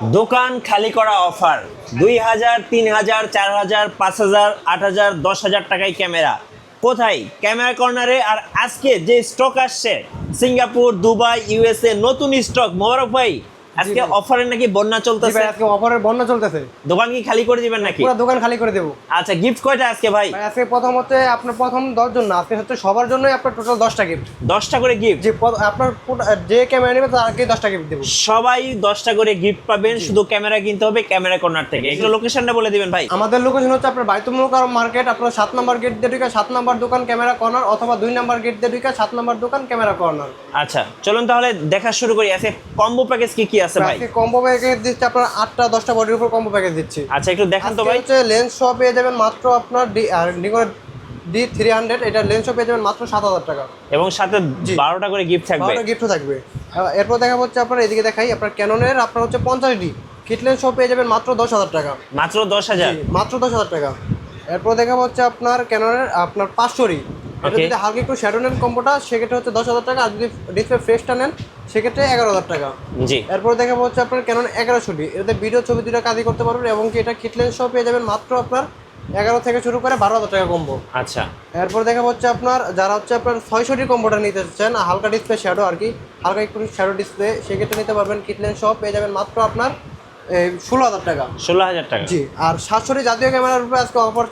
দোকান খালি করা অফার 2000, 3000, 4000, 5000, 8000, 10,000 টাকায় ক্যামেরা। কোথায়? ক্যামেরা কর্নারে। আর আজকে যে স্টক আসছে সিঙ্গাপুর, দুবাই, ইউএসএ নতুন স্টক। মোবারক ভাই, আজকে অফারের নাকি বন্যা চলতেছে। আজকে অফারের বন্যা চলতেছে। দোকান কি খালি করে দিবেন নাকি? পুরো দোকান খালি করে দেব। আচ্ছা, গিফট কয়টা আজকে ভাই? আজকে প্রথম হচ্ছে আপনার প্রথম 10 জন না, আজকে হচ্ছে সবার জন্যই আপনার টোটাল 10টা গিফট। 10টা করে গিফট। যে আপনার যে ক্যামেরা নেবে তাকে 10টা গিফট দেব। সবাই 10টা করে গিফট পাবেন। শুধু ক্যামেরা কিনতে হবে ক্যামেরা কর্নার থেকে। একটু লোকেশনটা বলে দিবেন ভাই। আমাদের লোকেশন হচ্ছে আপনার বাইতুল মুকাররম মার্কেট, আপনার 7 নম্বর গেট দিয়ে ঢুকে 7 নম্বর দোকান ক্যামেরা কর্নার, অথবা 2 নম্বর গেট দিয়ে ঢুকে 7 নম্বর দোকান ক্যামেরা কর্নার। আচ্ছা, চলুন তাহলে দেখা শুরু করি। আজকে কম্বো প্যাকেজ কি কি আছে ভাই? আজকে কম্বো প্যাকেজ দিচ্ছি আপনার 8টা 10টা বডির উপর কম্বো প্যাকেজ দিচ্ছি। আচ্ছা, একটু দেখান তো ভাই। হচ্ছে লেন্স শপ পেয়ে যাবেন মাত্র আপনার নিকন D300, এটা লেন্স শপ পেয়ে যাবেন মাত্র 7,000 টাকা, এবং সাথে 12টা করে গিফট থাকবে। 12টা গিফটও থাকবে। এরপর দেখা হচ্ছে আপনার এদিকে দেখাই, আপনার ক্যাননের আপনার হচ্ছে 50D কিট লেন্স শপ পেয়ে যাবেন মাত্র 10,000 টাকা। মাত্র 10,000? মাত্র 10,000 টাকা। এরপর দেখা হচ্ছে আপনার ক্যাননের আপনার 500D, এটা যদি হালকা একটু শ্যাডো নেন কম্বোটা সেক্ষেত্রে হচ্ছে 10,000 টাকা, আর যদি ডিসপ্লে ফ্রেশটা নেন সেক্ষেত্রে 11,000 টাকা। জি। এরপর দেখা হচ্ছে আপনার ক্যানন 1100D, এটাতে ভিডিও ছবি দুটো কাজই করতে পারবেন, এবং কি এটা কিট লেন্স সহ পেয়ে যাবেন মাত্র আপনার 11 থেকে শুরু করে 12,000 টাকা কম্বো। আচ্ছা। এরপর দেখা হচ্ছে আপনার যারা হচ্ছে আপনার 600D কম্বোটা নিতে চাচ্ছেন, হালকা ডিসপ্লে শ্যাডো আর কি, হালকা একটু শ্যাডো ডিসপ্লে, সেক্ষেত্রে নিতে পারবেন কিট লেন্স সহ পেয়ে যাবেন মাত্র আপনার 16,000 টাকা। 16,000 টাকা? জি। আর 700D জাতীয় ক্যামেরার উপরে আজকে অফার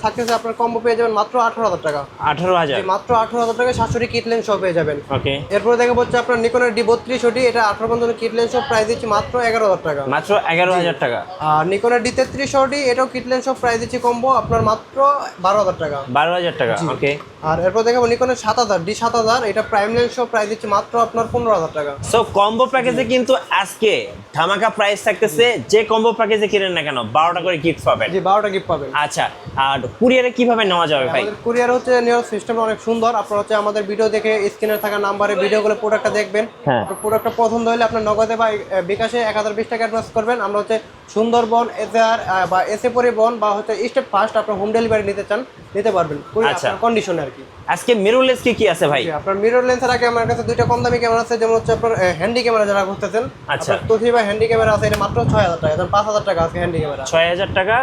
থাকতেছে আপনার কম্বো পেয়ে যাবেন মাত্র 18,000 টাকা। 18,000? মাত্র 18,000 টাকা 700D কিট লেন্স সহ পেয়ে যাবেন। ওকে। এরপরে দেখা হচ্ছে আপনার নিকনের D3200D, এটা 18 কিট লেন্স সহ প্রাইস দিচ্ছি মাত্র 11,000 টাকা। মাত্র 11,000 টাকা? আর নিকনের D3300D, এটাও কিট লেন্স সহ প্রাইস দিচ্ছি কম্বো আপনার মাত্র 12,000 টাকা। 12,000 টাকা? ওকে। আর এরপর দেখাবো নিকনের 7000 D7000, এটা প্রাইম লেন্স সহ প্রাইস দিচ্ছি মাত্র আপনার 15,000 টাকা। সো কম্বো প্যাকেজে কিন্তু আজকে ধামাকা প্রাইস থাকতেছে। যে কম্বো প্যাকেজে কিনেন না কেন 12টা করে গিফট পাবেন। জি, 12টা গিফট পাবেন। আচ্ছা, আর কুরিয়ারে কিভাবে নেওয়া যাবে ভাই? আমাদের কুরিয়ার হচ্ছে নেওয়ার সিস্টেমটা অনেক সুন্দর। আপনারা হচ্ছে আমাদের ভিডিও দেখে স্ক্রিনে থাকা নাম্বারে ভিডিওগুলো প্রোডাক্টটা দেখবেন। হ্যাঁ। প্রোডাক্টটা পছন্দ হলে আপনার নগদে বা বিকাশে 1020 টাকা অ্যাডভান্স করবেন। আমরা হচ্ছে সুন্দরবন, এসআর বা এসএ পরিবহন বা হচ্ছে স্টেপ ফার্স্ট আপনার হোম ডেলিভারি নিতে চান নিতে পারবেন, আচ্ছা, কন্ডিশনে আর কি। আজকে মিররলেস কি কি আছে ভাই? আপনার মিরর লেন্সের আগে আমার কাছে দুইটা কম দামি ক্যামেরা আছে, যেমন হচ্ছে আপনার হ্যান্ডি ক্যামেরা যারা করতেছেন। আচ্ছা। তোশিবা হ্যান্ডি ক্যামেরা আছে, এটা মাত্র 6,000 টাকা, 5,000 টাকা আজকে হ্যান্ডি ক্যামেরা। 6,000 টাকা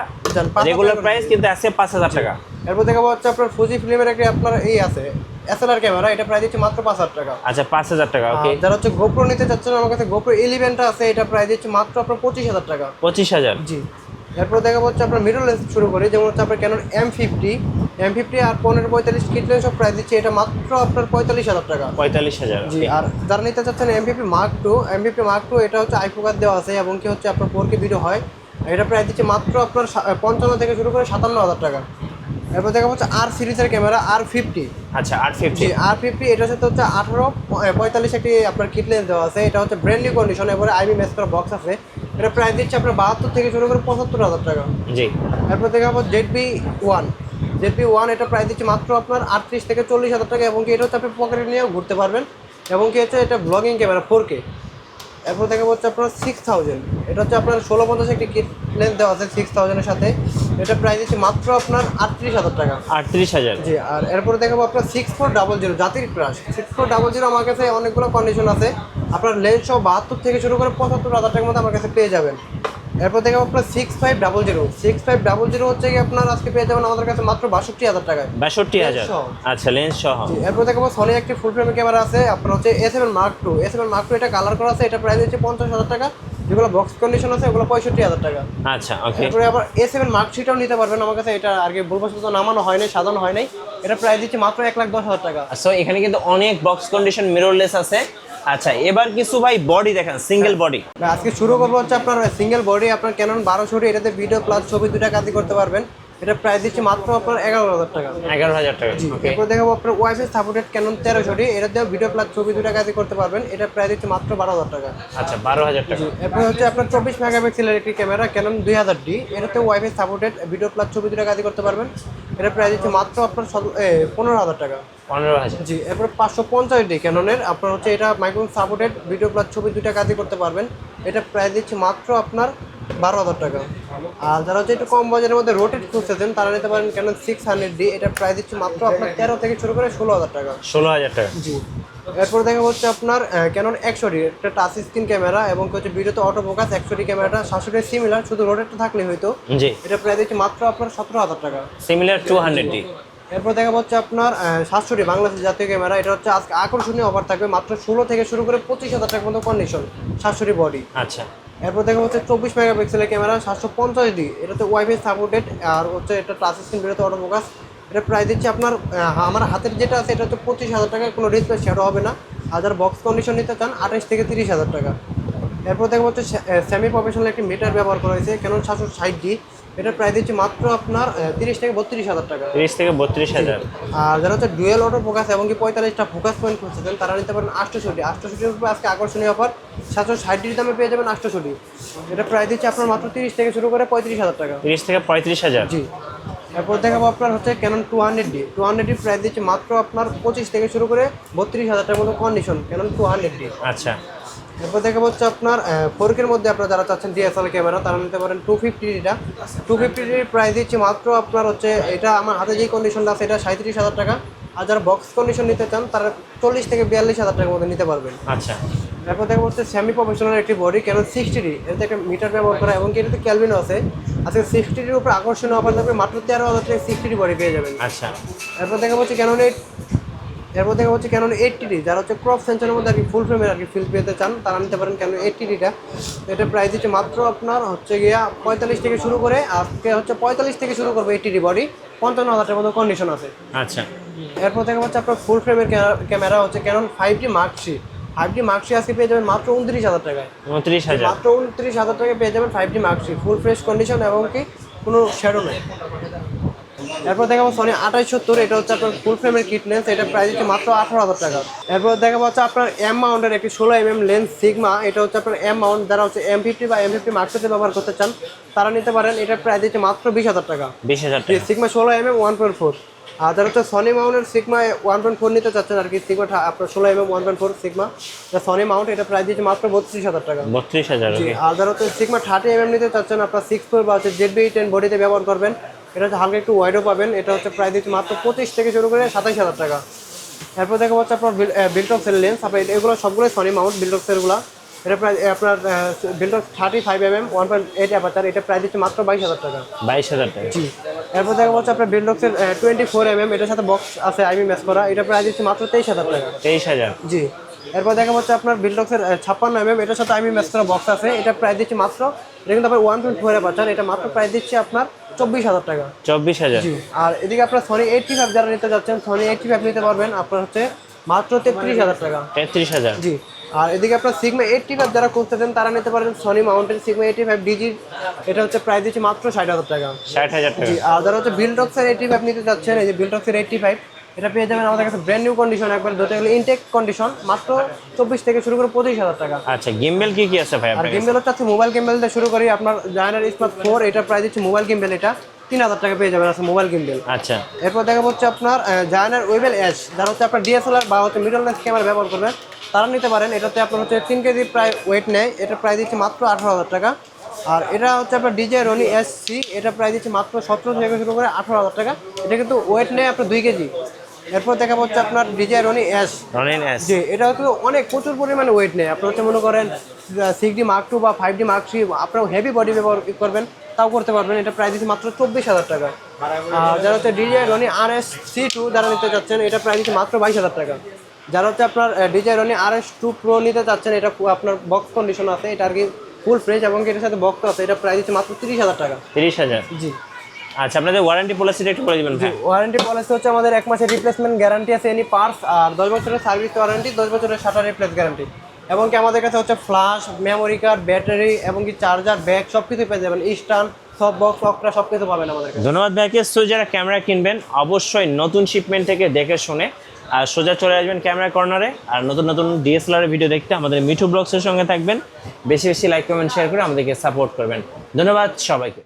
রেগুলার প্রাইস, কিন্তু আজকে 5,000 টাকা। এরপর দেখাবো হচ্ছে আপনার ফুজি ফিল্মের একটা আপনার এই আছে এসএলআর ক্যামেরা, এটা প্রাইস দিচ্ছে মাত্র 5,000 টাকা। আচ্ছা, 5,000 টাকা। ওকে। যারা হচ্ছে গোপ্রো নিতে চাচ্ছেন, আমার কাছে গোপ্রো 11টা আছে, এটা প্রাইস দিচ্ছে মাত্র আপনার 25,000 টাকা। 25,000? জি। এরপর দেখাবো হচ্ছে আপনার মিরর লেন্স শুরু করি, যেমন হচ্ছে আপনার ক্যানন M50 আর 15-45 কিট লেন্স সব প্রাইস দিচ্ছে এটা মাত্র আপনার 45,000 টাকা। 45,000? জি। আর যারা নিতে চাচ্ছেন M50 Mark II, এটা হচ্ছে আইফোকাস দেওয়া আছে, এবং কি হচ্ছে আপনার 4K ভিডিও হয়, এটা প্রাইস দিচ্ছে মাত্র আপনার 55 থেকে শুরু করে 57,000 টাকা। এরপর দেখা হচ্ছে আর সিরিজের ক্যামেরা R50। আচ্ছা, R50? জি, R50 এটার সাথে হচ্ছে 18-45 একটি আপনার কিট লেন্স দেওয়া আছে, এটা হচ্ছে ব্র্যান্ড নিউ কন্ডিশন, এবারে আইবি ম্যাচ করা বক্স আছে, এটা প্রাইস দিচ্ছে আপনার 72 থেকে শুরু করে 75,000 টাকা। জি। এরপর দেখা হচ্ছে ZB-1, এটা প্রাইস দিচ্ছে মাত্র আপনার 38 থেকে 40,000 টাকা, এবং কি এটা হচ্ছে আপনি পকেটে নিয়েও ঘুরতে পারবেন, এবং কি হচ্ছে এটা ব্লগিং ক্যামেরা 4K। এরপর দেখা হচ্ছে আপনার 6000, এটা হচ্ছে আপনার 1650 একটি কিট লেন্স দেওয়া আছে 6000 এর সাথে, এটা প্রাইস দিচ্ছে মাত্র আপনার 38,000 টাকা। 38,000? জি। আর এরপরে দেখাবো আপনার 6400 জাতির ক্রাশ। 6400 আমার কাছে অনেকগুলো কন্ডিশন আছে, আপনার লেন্স সহ 72 থেকে শুরু করে 75,000 টাকার মধ্যে আমার কাছে পেয়ে যাবেন। এরপর দেখাবো আপনার 6500 হচ্ছে কি আপনার আজকে পেয়ে যাবেন আমাদের কাছে মাত্র 62,000 টাকায়। 62,000? আচ্ছা, লেন্স সহ। এরপর দেখাবো সনি একটি ফুল ফ্রেম ক্যামেরা আছে, আপনার হচ্ছে A7 Mark II, এটা কালার করা আছে, এটা প্রাইস হচ্ছে 50,000 টাকা, যেগুলো বক্স কন্ডিশন আছে ওগুলো 65,000 টাকা। আচ্ছা, ওকে। এরপরে আবার A7 Mark III নিতে পারবেন আমার কাছে, এটা আগে ভুলবশত নামানো হয় নাই, সাজানো হয় নাই, এটা প্রাইস দিচ্ছে মাত্র 1,10,000 টাকা। সো এখানে কিন্তু অনেক বক্স কন্ডিশন মিররলেস আছে। আচ্ছা, এবার কিছু ভাই বডি দেখেন, সিঙ্গেল বডি। আজকে শুরু করবো হচ্ছে আপনার সিঙ্গেল বডি, আপনার ক্যানন 1200D, এটাতে ভিডিও প্লাস ছবি দুটা কাজই করতে পারবেন, এটা প্রাইস দিচ্ছে মাত্র আপনার 11,000 টাকা। 11,000 টাকা? ওকে। এরপর দেখাবো আপনার ওয়াইফাই সাপোর্টেড ক্যানন 1300D, এটাতে ভিডিও প্লাস ছবি দুটা কাজই করতে পারবেন, এটা প্রাইস দিচ্ছে মাত্র 12,000 টাকা। আচ্ছা, 12,000 টাকা। এরপর হচ্ছে আপনার 24 মেগাপিক্সেলের একটি ক্যামেরা ক্যানন 2000D, এটাতে ওয়াইফাই সাপোর্টেড ভিডিও প্লাস ছবি দুটা কাজই করতে পারবেন, এটা প্রাইস দিচ্ছে মাত্র আপনার 15,000 টাকা। 15,000? জি। এরপর 550D ক্যাননের আপনার হচ্ছে এটা মাইক্রোফোন সাপোর্টেড ভিডিও প্লাস ছবি দুইটা কাজই করতে পারবেন, এটা প্রাইস দিচ্ছে মাত্র আপনার 12,000 টাকা। আর যারা হচ্ছে একটু কম বাজেটের মধ্যে রোটেট খুঁজতেছেন তারা নিতে পারেন ক্যানন 600D, এটা প্রাইস দিচ্ছে মাত্র আপনার 13 থেকে শুরু করে 16,000 টাকা। 16,000 টাকা? জি। এরপর দেখা হচ্ছে আপনার ক্যানন 100D, একটা টাচ স্ক্রিন ক্যামেরা এবং হচ্ছে ভিডিওতে অটো ফোকাস 100D ক্যামেরাটা 700 সিমিলার, শুধু রোডেরটা থাকলে হয়তো। জি, এটা প্রায় দিচ্ছে মাত্র আপনার 17,000 টাকা। Similar 200D। এরপর দেখা হচ্ছে আপনার 700D বাংলাদেশের জাতীয় ক্যামেরা, এটা হচ্ছে আজকে আকর্ষণীয় অফার থাকবে, মাত্র 16 থেকে শুরু করে 25,000 টাকা পর্যন্ত কন্ডিশন, 700D বডি। আচ্ছা, এরপর দেখা হচ্ছে 24 মেগাপিক্সেলের ক্যামেরা 750D, এটাতে ওয়াইফাই সাপোর্টেড আর হচ্ছে এটা টাচ স্ক্রিন, ভিডিওতে অটো ফোকাস। এটা প্রাইস দিচ্ছে আপনার আমার হাতের যেটা আছে এটা হচ্ছে 25,000 টাকা, কোনো ডিসপ্লে শ্যাডো হবে না। আর যারা বক্স কন্ডিশন নিতে চান 28 থেকে 30,000 টাকা। এরপর দেখা হচ্ছে সেমি প্রফেশনাল একটি মিটার ব্যবহার করা হয়েছে ক্যানন 760D, এটার প্রাইস দিচ্ছে মাত্র আপনার 30 থেকে 32,000 টাকা। 30 থেকে 32,000। আর যারা হচ্ছে ডুয়েল অটো ফোকাস এবং কি 45টা ফোকাস পয়েন্ট খুঁজছেন তারা নিতে পারেন 800D। 800Dর উপরে আজকে আকর্ষণীয় অফার, 760D দামে পেয়ে যাবেন 800D। এটা প্রাইস দিচ্ছে আপনার মাত্র 30 থেকে শুরু করে 35,000 টাকা। 30 থেকে 35,000। জি। এরপর দেখাবো আপনার হচ্ছে ক্যানন 200D। 200D প্রাইস দিচ্ছে মাত্র আপনার 25 থেকে শুরু করে 32,000 টাকার মতো কন্ডিশন, ক্যানন 200D। আচ্ছা, এরপর দেখাবো হচ্ছে আপনার 4K মধ্যে আপনারা যারা চাচ্ছেন DSLR ক্যামেরা তারা নিতে পারেন 250Dটা। 250D প্রাইস দিচ্ছে মাত্র আপনার হচ্ছে, এটা আমার হাতে যেই কন্ডিশনটা আছে এটা 37,000 টাকা। আর যারা বক্স কন্ডিশন নিতে চান তারা 40 থেকে 42,000 টাকার মধ্যে নিতে পারবেন। আচ্ছা, এরপর দেখা হচ্ছে সেমি প্রফেশনাল একটি বডি ক্যানন 60D, এতে একটা মিটার ব্যবহার করা এবং কি এটাতে ক্যালভিনও আছে। আজকে 60Dর উপর আকর্ষণীয় অফার থাকবে, মাত্র 13,000 টাকা 60D বডি পেয়ে যাবেন। আচ্ছা, এরপর দেখা হচ্ছে ক্যানন 80D, যারা হচ্ছে ক্রপ সেন্সরের মধ্যে আর কি ফুল ফ্রেমের আর কি ফিল পেতে চান তারা নিতে পারেন ক্যানন 80Dটা। এটা প্রাইস দিচ্ছে মাত্র আপনার হচ্ছে গিয়া 45 থেকে শুরু করে, আজকে হচ্ছে 45 থেকে শুরু করবে 80D বডি, 55,000 টাকার মতো কন্ডিশন আছে। আচ্ছা, এরপর দেখা হচ্ছে আপনার ফুল ফ্রেমের ক্যামেরা হচ্ছে Canon 5D Mark III। 5D Mark III আজকে পেয়ে যাবেন মাত্র 29,000 টাকায়। 29,000। মাত্র 29,000 টাকায় পেয়ে যাবেন 5D Mark III, full fresh condition এবং কি কোনো শ্যাডো নেই। এরপর দেখাবো সনি 2870, এটা হচ্ছে আপনার ফুল ফ্রেমের কিট লেন্স, এটা প্রাইস হচ্ছে মাত্র 18,000 টাকা। এরপর দেখাবো হচ্ছে আপনার এম মাউন্টের একটি 16mm লেন্স সিগমা, এটা হচ্ছে আপনার এম মাউন্ট, যারা হচ্ছে M50 বা M50 Mark II ব্যবহার করতে চান তারা নিতে পারেন। এটা প্রাইস হচ্ছে মাত্র 20,000 টাকা। 20,000 টাকা। Sigma 16mm 1.4। আর যারা হচ্ছে সনি মাউন্টের সিগমা 1.4 নিতে চাচ্ছেন আর কি, সিগমা আপনার 16mm 1.4 সিগমা, সনি মাউন্ট, এটা প্রাইস দিচ্ছে মাত্র 32,000 টাকা। 32,000। জি। আর যারা হচ্ছে সিগমা 30mm নিতে চাচ্ছেন আপনার 6.4 বা হচ্ছে ZB-10 বডিতে ব্যবহার করবেন, এটা হচ্ছে হালকা একটু ওয়াইডও পাবেন, এটা হচ্ছে প্রাইস দিচ্ছে মাত্র 25 থেকে শুরু করে 27,000 টাকা। এরপর দেখা হচ্ছে আপনার বিল্টক্সের লেন্স, আপনার এগুলো সবগুলোই সনি মাউন্ট বিল্টক্সেরগুলো। এটা প্রায় আপনার বিল্টক্স 35mm 1.8 অ্যাপারচার, এটা প্রাইস দিচ্ছে মাত্র 22,000 টাকা। 22,000 টাকা। জি। এরপর দেখা হচ্ছে আপনার বিল্টক্সের 24mm, এটার সাথে বক্স আছে আইবি ম্যাচ করা, এটা প্রাইস দিচ্ছে মাত্র 23,000 টাকা। 23,000। জি। এরপর দেখা হচ্ছে আপনার বিল্টক্সের 56mm, এটার সাথে আইবি ম্যাচ করা বক্স আছে, এটা প্রাইস দিচ্ছে মাত্র, এটা কিন্তু আপনার 1.4 অ্যাপারচার, এটা মাত্র প্রাইস দিচ্ছে আপনার 24,000 টাকা। 24,000। জি। আর এদিকে আপনার সনি 85 যারা নিতে যাচ্ছেন, সনি 85 নিতে পারবেন আপনার হচ্ছে মাত্র 33,000 টাকা। 33,000। জি। আর এদিকে আপনার সিগমা 85 যারা খুঁজতেছেন তারা নিতে পারেন সনি মাউন্টেন সিগমা 85 ডিজি, এটা হচ্ছে প্রাইস দিচ্ছে মাত্র 60,000 টাকা। 60,000 টাকা। জি। আর যারা হচ্ছে বিল্টক্সের 85 নিতে যাচ্ছেন, এই যে বিল্টক্সের 85, এটা পেয়ে যাবেন আমাদের কাছে ব্র্যান্ড নিউ কন্ডিশন, একবার ধরতে গেলে ইনটেক কন্ডিশন, মাত্র 24 থেকে শুরু করে 25,000 টাকা। আচ্ছা, গিম্বেল কি কি আছে ভাই আর আপনার কাছে? গিম্বেল হচ্ছে মোবাইল গিম্বেল দিয়ে শুরু করি, আপনার জায়ানার স্মার্ট 4, এটা প্রাইস দিচ্ছে মোবাইল গিম্বেল, এটা 3,000 টাকা পেয়ে যাবেন আছে মোবাইল গিম্বেল। আচ্ছা, এরপর দেখা হচ্ছে আপনার জায়ানার ওয়েবেল অ্যাশ, যারা হচ্ছে আপনার DSLR বা হচ্ছে মিডল লেন্স ক্যামেরা ব্যবহার করবেন তারা নিতে পারেন। এটাতে আপনার হচ্ছে 3 কেজি প্রায় ওয়েট নেয়, এটা প্রাইস দিচ্ছে মাত্র 18,000 টাকা। আর এটা হচ্ছে আপনার DJI Ronin SC, এটা প্রাইস দিচ্ছে মাত্র 17 থেকে শুরু করে 18,000 টাকা, এটা কিন্তু ওয়েট নেয় আপনার 2 কেজি। এরপর দেখা হচ্ছে আপনার DJI Ronin S। Ronin S. জি। এটা হচ্ছে অনেক প্রচুর পরিমাণে ওয়েট নেয়, আপনি হচ্ছে মনে করেন 6D Mark II বা 5D Mark III আপনার হেভি বডি ব্যবহার করবেন তাও করতে পারবেন, এটা প্রাইস দিচ্ছে মাত্র 24,000 টাকা। আর যারা হচ্ছে DJI Ronin RS-C2 যারা নিতে চাচ্ছেন, এটা প্রাইস দিচ্ছে মাত্র 22,000 টাকা। যারা হচ্ছে আপনার DJI Ronin RS2 Pro নিতে চাচ্ছেন, এটা আপনার বক্স কন্ডিশন আছে, এটা আর কি ফুল ফ্রেশ এবং এটার সাথে বক্স আছে, এটা প্রাইস দিচ্ছে মাত্র 30,000 টাকা। 30,000। জি। আচ্ছা, আপনাদের ওয়ারেন্টি পলিসিটা একটু বলে দিবেন ভাই। ওয়ারেন্টি পলিসি হচ্ছে আমাদের 1 মাসের রিপ্লেসমেন্ট গ্যারান্টি আছে এনি পার্টস, আর 10 বছরের সার্ভিস ওয়ারেন্টি, 10 বছরের শাটার রিপ্লেস গ্যারান্টি, এবং কি আমাদের কাছে হচ্ছে ফ্ল্যাশ, মেমোরি কার্ড, ব্যাটারি এবং কি চার্জার, ব্যাগ সব কিছু পেয়ে যাবেন, স্ট্যান্ড, সব বক্স অক্টা সব কিছু পাবেন আমাদের কাছে। ধন্যবাদ ভাইকে। সো যারা ক্যামেরা কিনবেন অবশ্যই নতুন শিপমেন্ট থেকে দেখে শুনে আর সোজা চলে আসবেন ক্যামেরা কর্নারে। আর নতুন নতুন DSLR এর ভিডিও দেখতে আমাদের মিঠু ব্লগসের সঙ্গে থাকবেন। বেশি বেশি লাইক কমেন্ট শেয়ার করে আমাদেরকে সাপোর্ট করবেন। ধন্যবাদ সবাইকে।